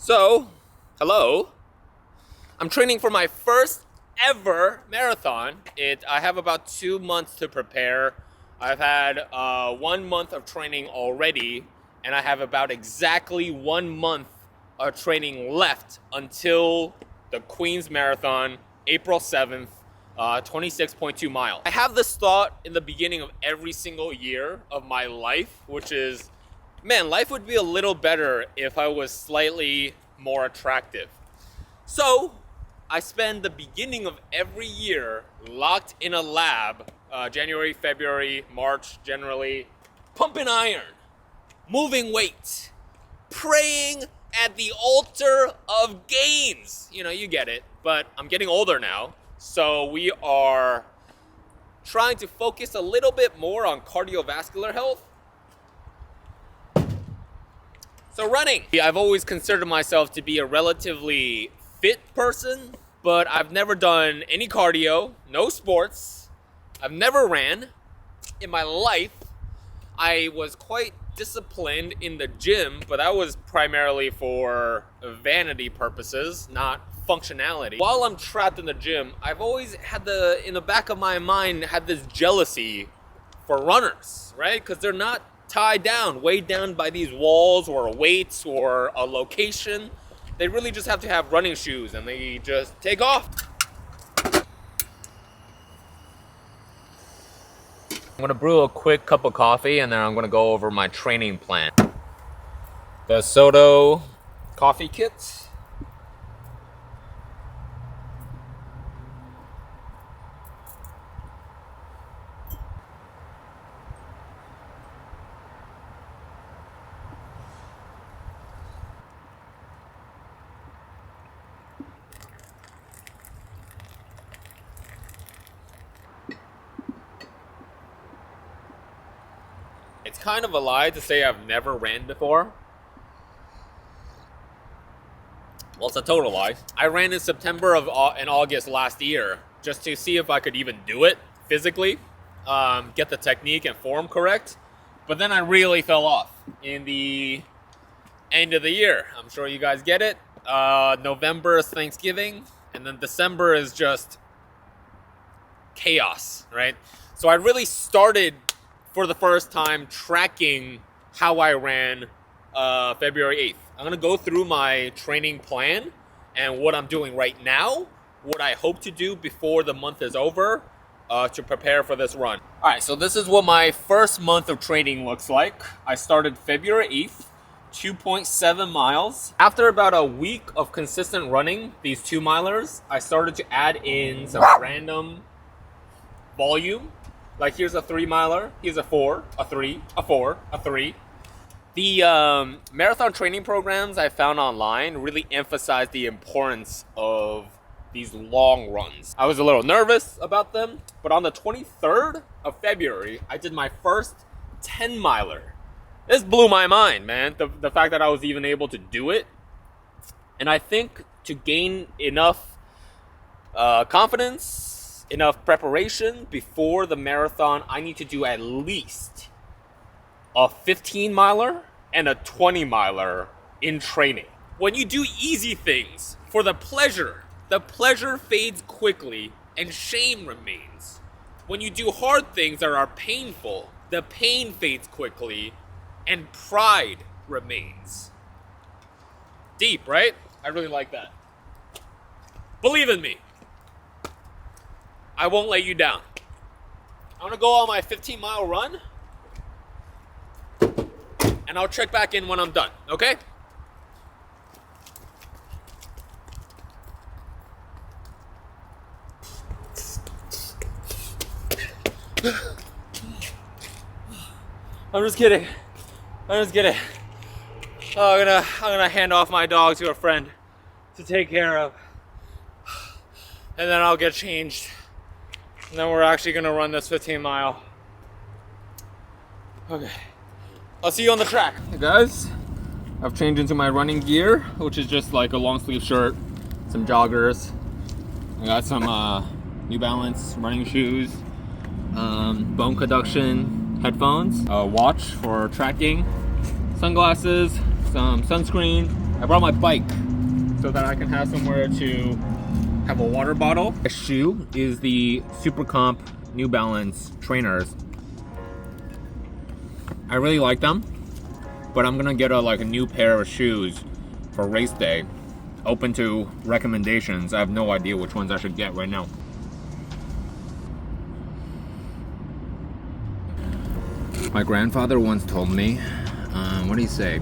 So, hello. I'm training for my first ever marathon. I have about 2 months to prepare. I've had 1 month of training already, and I have about exactly 1 month of training left until the Queens Marathon, April 7th, 26.2 miles. I have this thought in the beginning of every single year of my life, which is, man, life would be a little better if I was slightly more attractive. So I spend the beginning of every year locked in a lab, January, February, March, generally, pumping iron, moving weight, praying at the altar of gains. You know, you get it, but I'm getting older now. So we are trying to focus a little bit more on cardiovascular health. So running. I've always considered myself to be a relatively fit person, but I've never done any cardio, no sports. I've never ran in my life. I was quite disciplined in the gym, but that was primarily for vanity purposes, not functionality. While I'm trapped in the gym, I've always had in the back of my mind, had this jealousy for runners, right? Because they're not tied down, weighed down by these walls or weights or a location. They really just have to have running shoes and they just take off. I'm gonna brew a quick cup of coffee and then I'm gonna go over my training plan. The Soulqujo coffee kit. It's kind of a lie to say I've never ran before. Well, it's a total lie. I ran in September and August last year just to see if I could even do it physically, get the technique and form correct. But then I really fell off in the end of the year. I'm sure you guys get it. November is Thanksgiving, and then December is just chaos, right? So I really started for the first time tracking how I ran February 8th. I'm gonna go through my training plan and what I'm doing right now, what I hope to do before the month is over to prepare for this run. All right, so this is what my first month of training looks like. I started February 8th, 2.7 miles. After about a week of consistent running, these 2-milers, I started to add in some random volume. Like here's a 3-miler, here's a 4, a 3, a 4, a 3. The marathon training programs I found online really emphasize the importance of these long runs. I was a little nervous about them, but on the 23rd of February, I did my first 10-miler. This blew my mind, man, the fact that I was even able to do it. And I think to gain enough confidence, enough preparation before the marathon, I need to do at least a 15-miler and a 20-miler in training. When you do easy things for the pleasure fades quickly and shame remains. When you do hard things that are painful, the pain fades quickly and pride remains. Deep, right? I really like that. Believe in me. I won't let you down. I'm gonna go on my 15-mile run and I'll check back in when I'm done, okay? I'm just kidding. Oh, I'm gonna hand off my dog to a friend to take care of. And then I'll get changed. And then we're actually gonna run this 15-mile. Okay, I'll see you on the track. Hey guys, I've changed into my running gear, which is just like a long sleeve shirt, some joggers. I got some New Balance running shoes, bone conduction headphones, a watch for tracking, sunglasses, some sunscreen, I brought my bike so that I can have somewhere to have a water bottle. The shoe is the Super Comp New Balance trainers. I really like them, but I'm gonna get a new pair of shoes for race day. Open to recommendations. I have no idea which ones I should get right now. My grandfather once told me, what do you say?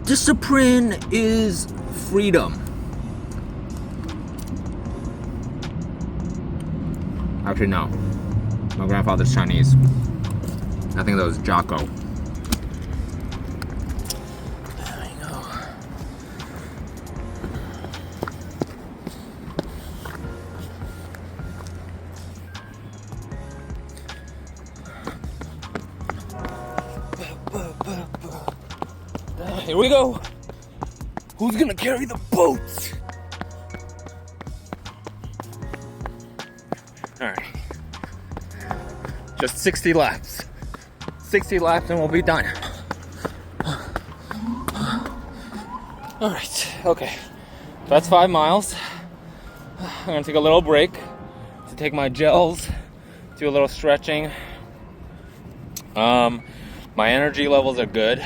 Discipline is freedom. Actually, no. My grandfather's Chinese. I think that was Jocko. I know. Here we go. Who's gonna carry the boats? All right. Just 60 laps. 60 laps and we'll be done. All right, okay. That's 5 miles. I'm gonna take a little break to take my gels, do a little stretching. My energy levels are good.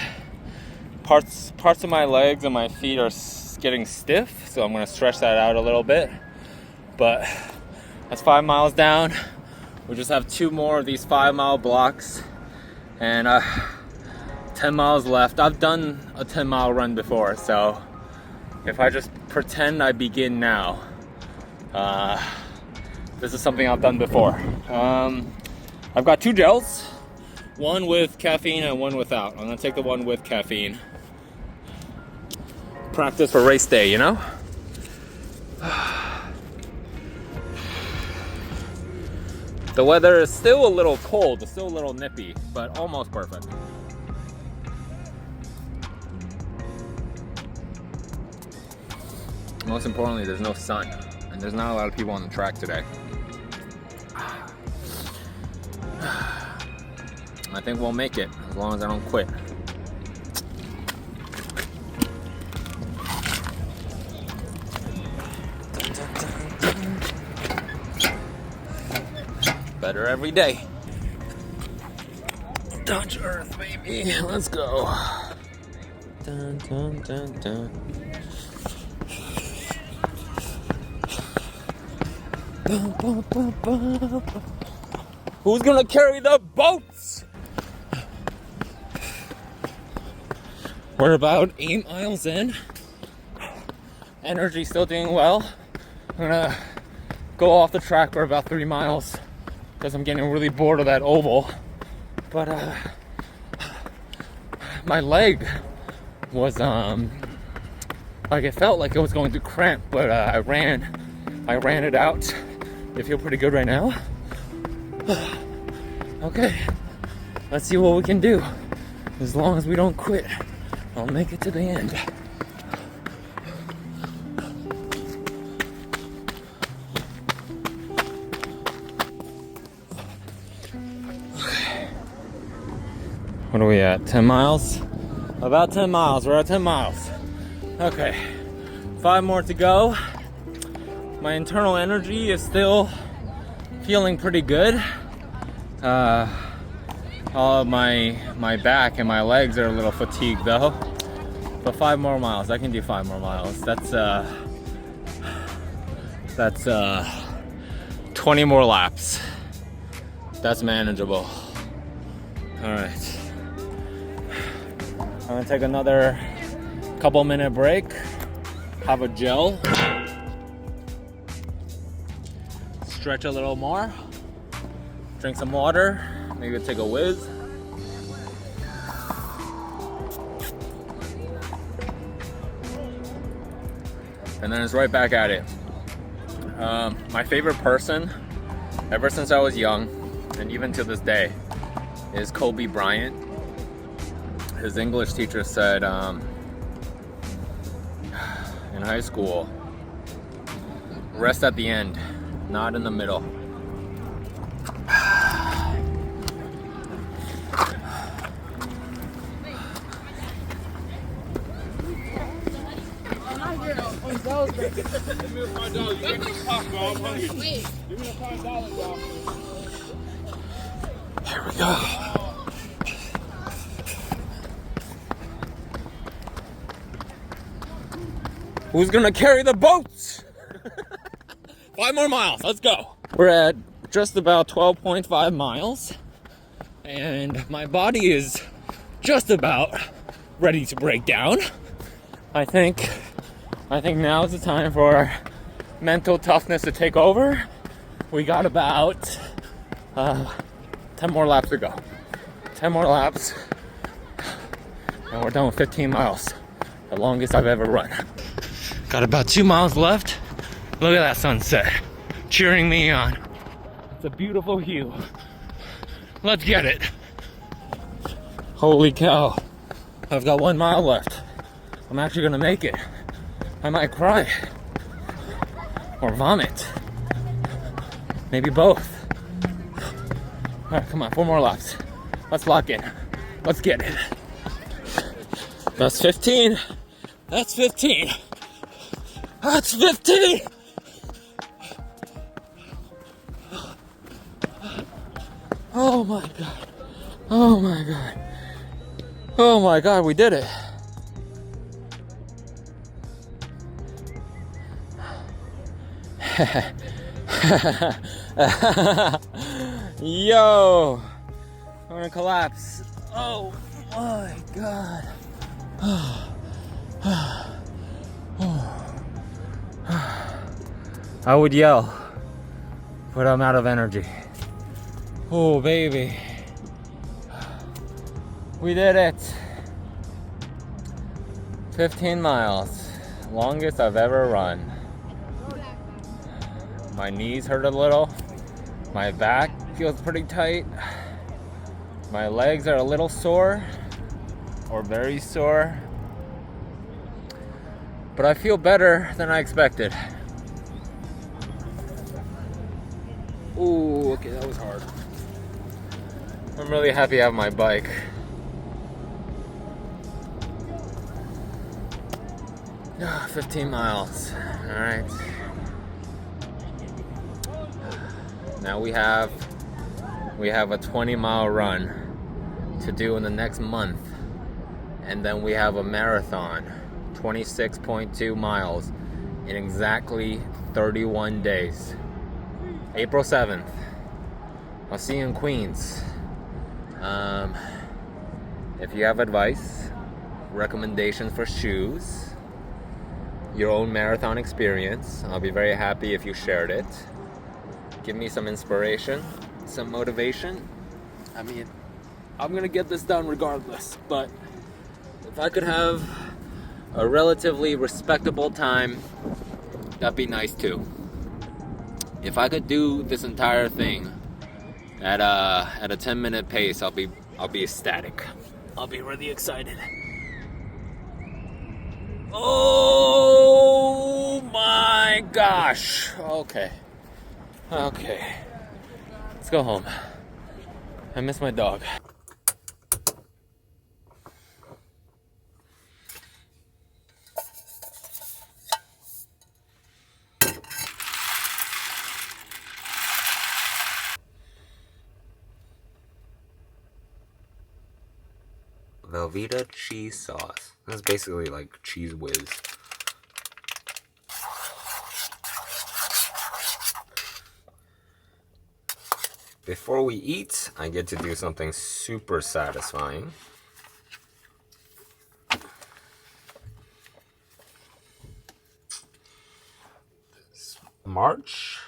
Parts of my legs and my feet are getting stiff, so I'm gonna stretch that out a little bit. But that's 5 miles down. We just have 2 more of these 5-mile blocks and 10 miles left. I've done a 10-mile run before, so if I just pretend I begin now, this is something I've done before. I've got 2 gels, one with caffeine and one without. I'm gonna take the one with caffeine. Practice for race day, you know? The weather is still a little cold, it's still a little nippy, but almost perfect. Most importantly, there's no sun, and there's not a lot of people on the track today. I think we'll make it, as long as I don't quit. Better every day. Touch Earth, baby. Let's go. Dun, dun, dun, dun. Who's gonna carry the boats? We're about 8 miles in. Energy still doing well. I'm gonna go off the track for about 3 miles because I'm getting really bored of that oval. But my leg was like it felt like it was going to cramp, but I ran it out. I feel pretty good right now. Okay, let's see what we can do. As long as we don't quit, I'll make it to the end. What are we at? 10 miles? About 10 miles. We're at 10 miles. Okay, 5 more to go. My internal energy is still feeling pretty good. All of my back and my legs are a little fatigued though. But 5 more miles. I can do 5 more miles. That's 20 more laps. That's manageable. All right. I'm gonna take another couple minute break, have a gel, stretch a little more, drink some water, maybe take a whiz. And then it's right back at it. My favorite person, ever since I was young, and even to this day, is Kobe Bryant. His English teacher said in high school, rest at the end, not in the middle. $5, bro. Give me a $5. You got this pop, bro. I'm hungry. Wait. Give me a $5, bro. Here we go. Who's gonna carry the boats? 5 more miles, let's go. We're at just about 12.5 miles, and my body is just about ready to break down. I think now is the time for mental toughness to take over. We got about 10 more laps to go. 10 more laps, and we're done with 15 miles. The longest I've ever run. Got about 2 miles left. Look at that sunset, cheering me on. It's a beautiful hue. Let's get it. Holy cow. I've got 1 mile left. I'm actually gonna make it. I might cry. Or vomit. Maybe both. Alright, come on, 4 more laps. Let's lock in. Let's get it. That's 15. That's 15. That's 15! Oh my god. Oh my god. Oh my god, we did it. Yo! I'm gonna collapse. Oh my god. I would yell, but I'm out of energy. Oh, baby. We did it. 15 miles. Longest I've ever run. My knees hurt a little. My back feels pretty tight. My legs are a little sore, or very sore. But I feel better than I expected. Ooh, okay, that was hard. I'm really happy I have my bike. Ah, 15 miles. All right. Now we have a 20-mile run to do in the next month, and then we have a marathon, 26.2 miles in exactly 31 days. April 7th. I'll see you in Queens. If you have advice, recommendations for shoes, your own marathon experience, I'll be very happy if you shared it. Give me some inspiration, some motivation. I mean, I'm gonna get this done regardless, but if I could have a relatively respectable time, that'd be nice too. If I could do this entire thing at a 10-minute pace, I'll be ecstatic. I'll be really excited. Oh my gosh. Okay. Let's go home. I miss my dog. Velveeta cheese sauce. That's basically like Cheese Whiz. Before we eat, I get to do something super satisfying. March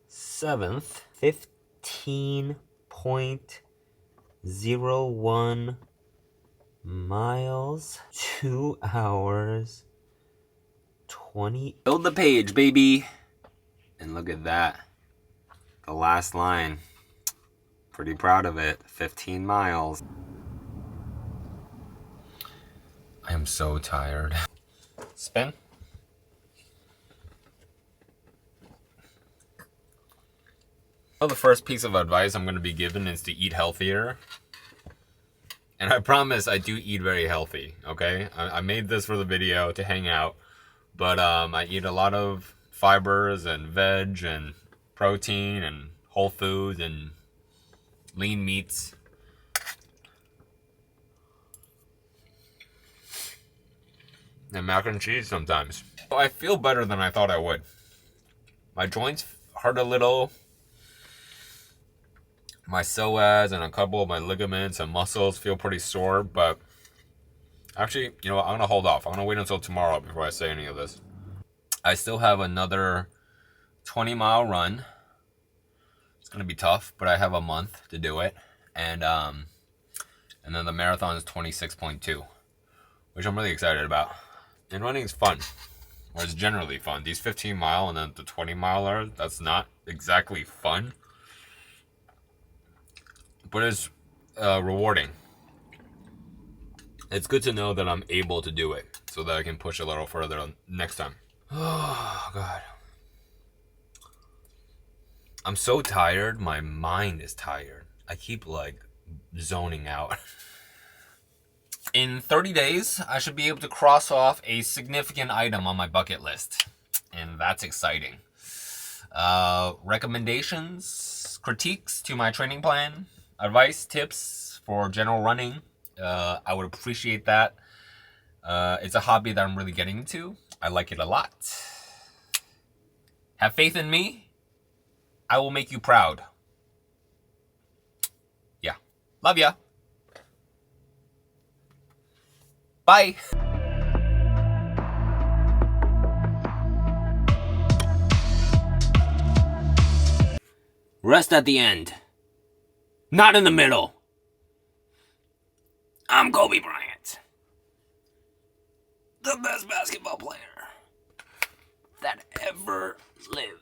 7th, 15.01 miles, 2 hours, 20. Build the page, baby. And look at that. The last line. Pretty proud of it. 15 miles. I am so tired. Spin. Well, the first piece of advice I'm going to be given is to eat healthier. And I promise I do eat very healthy, okay? I made this for the video to hang out, But I eat a lot of fibers and veg and protein and whole foods and lean meats. And mac and cheese sometimes. I feel better than I thought I would. My joints hurt a little. My psoas and a couple of my ligaments and muscles feel pretty sore, but actually, you know what? I'm going to hold off. I'm going to wait until tomorrow before I say any of this. I still have another 20-mile run. It's going to be tough, but I have a month to do it. And then the marathon is 26.2, which I'm really excited about. And running is fun. Or it's generally fun. These 15-mile and then the 20-miler, that's not exactly fun. But it's rewarding. It's good to know that I'm able to do it so that I can push a little further next time. Oh, God. I'm so tired. My mind is tired. I keep, like, zoning out. In 30 days, I should be able to cross off a significant item on my bucket list. And that's exciting. Recommendations, critiques to my training plan, advice, tips for general running. I would appreciate that. It's a hobby that I'm really getting into. I like it a lot. Have faith in me. I will make you proud. Yeah. Love ya. Bye. Rest at the end. Not in the middle. I'm Kobe Bryant. The best basketball player that ever lived.